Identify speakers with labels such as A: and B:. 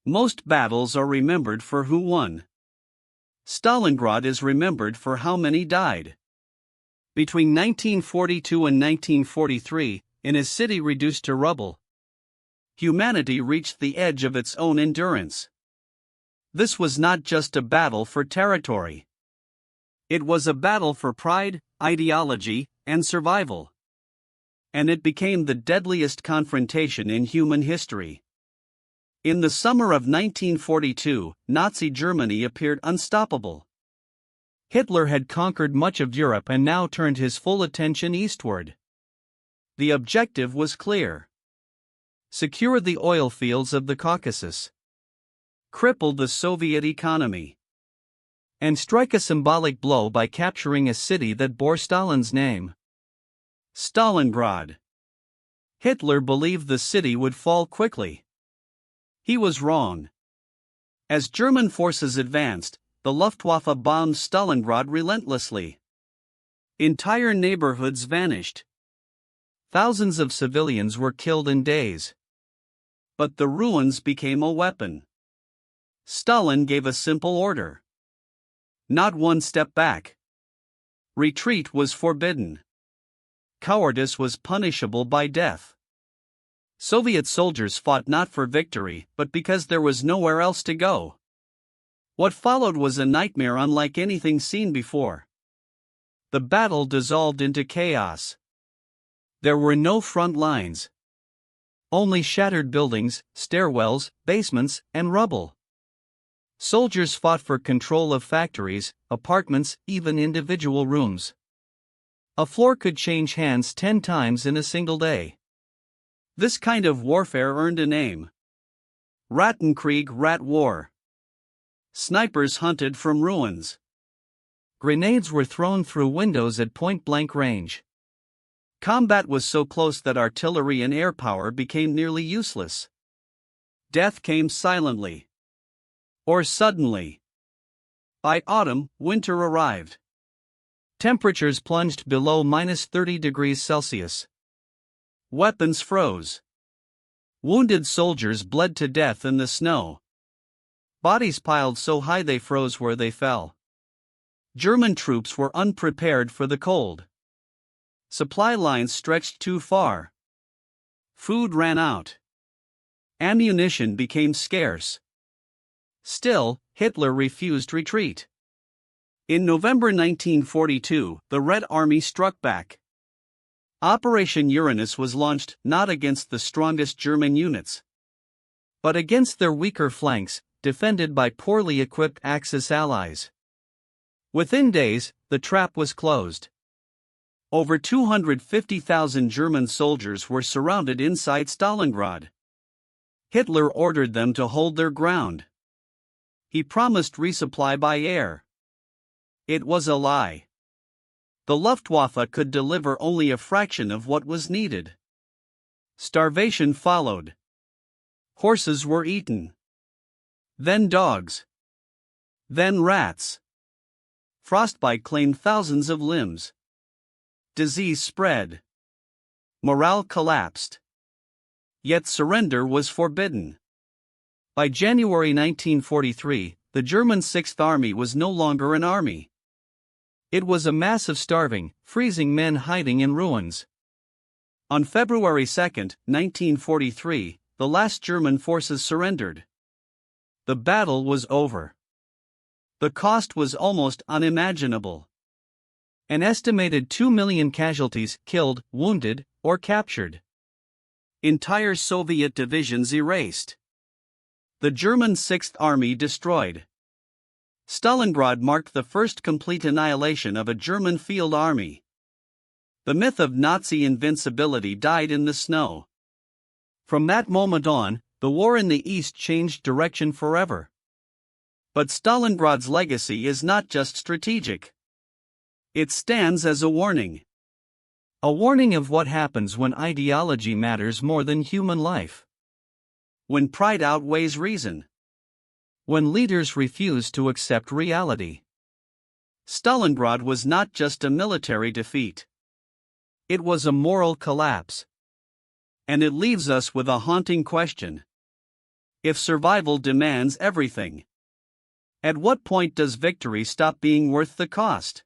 A: Most battles are remembered for who won. Stalingrad is remembered for how many died. Between 1942 and 1943, in a city reduced to rubble, humanity reached the edge of its own endurance. This was not just a battle for territory. It was a battle for pride, ideology, and survival. And it became the deadliest confrontation in human history. In the summer of 1942, Nazi Germany appeared unstoppable. Hitler had conquered much of Europe and now turned his full attention eastward. The objective was clear: secure the oil fields of the Caucasus, cripple the Soviet economy, and strike a symbolic blow by capturing a city that bore Stalin's name. Stalingrad. Hitler believed the city would fall quickly. He was wrong. As German forces advanced, the Luftwaffe bombed Stalingrad relentlessly. Entire neighborhoods vanished. Thousands of civilians were killed in days. But the ruins became a weapon. Stalin gave a simple order: not one step back. Retreat was forbidden. Cowardice was punishable by death. Soviet soldiers fought not for victory, but because there was nowhere else to go. What followed was a nightmare unlike anything seen before. The battle dissolved into chaos. There were no front lines. Only shattered buildings, stairwells, basements, and rubble. Soldiers fought for control of factories, apartments, even individual rooms. A floor could change hands 10 times in a single day. This kind of warfare earned a name: Rattenkrieg, rat war. Snipers hunted from ruins. Grenades were thrown through windows at point-blank range. Combat was so close that artillery and air power became nearly useless. Death came silently. Or suddenly. By autumn, winter arrived. Temperatures plunged below -30 degrees Celsius. Weapons froze. Wounded soldiers bled to death in the snow. Bodies piled so high they froze where they fell. German troops were unprepared for the cold. Supply lines stretched too far. Food ran out. Ammunition became scarce. Still, Hitler refused retreat. In November 1942, the Red Army struck back. Operation Uranus was launched not against the strongest German units, but against their weaker flanks, defended by poorly equipped Axis allies. Within days, the trap was closed. Over 250,000 German soldiers were surrounded inside Stalingrad. Hitler ordered them to hold their ground. He promised resupply by air. It was a lie. The Luftwaffe could deliver only a fraction of what was needed. Starvation followed. Horses were eaten. Then dogs. Then rats. Frostbite claimed thousands of limbs. Disease spread. Morale collapsed. Yet surrender was forbidden. By January 1943, the German Sixth Army was no longer an army. It was a mass of starving, freezing men hiding in ruins. On February 2, 1943, the last German forces surrendered. The battle was over. The cost was almost unimaginable. An estimated 2 million casualties killed, wounded, or captured. Entire Soviet divisions erased. The German Sixth Army destroyed. Stalingrad marked the first complete annihilation of a German field army. The myth of Nazi invincibility died in the snow. From that moment on, the war in the East changed direction forever. But Stalingrad's legacy is not just strategic. It stands as a warning. A warning of what happens when ideology matters more than human life. When pride outweighs reason. When leaders refuse to accept reality. Stalingrad was not just a military defeat. It was a moral collapse. And it leaves us with a haunting question. if survival demands everything? At what point does victory stop being worth the cost?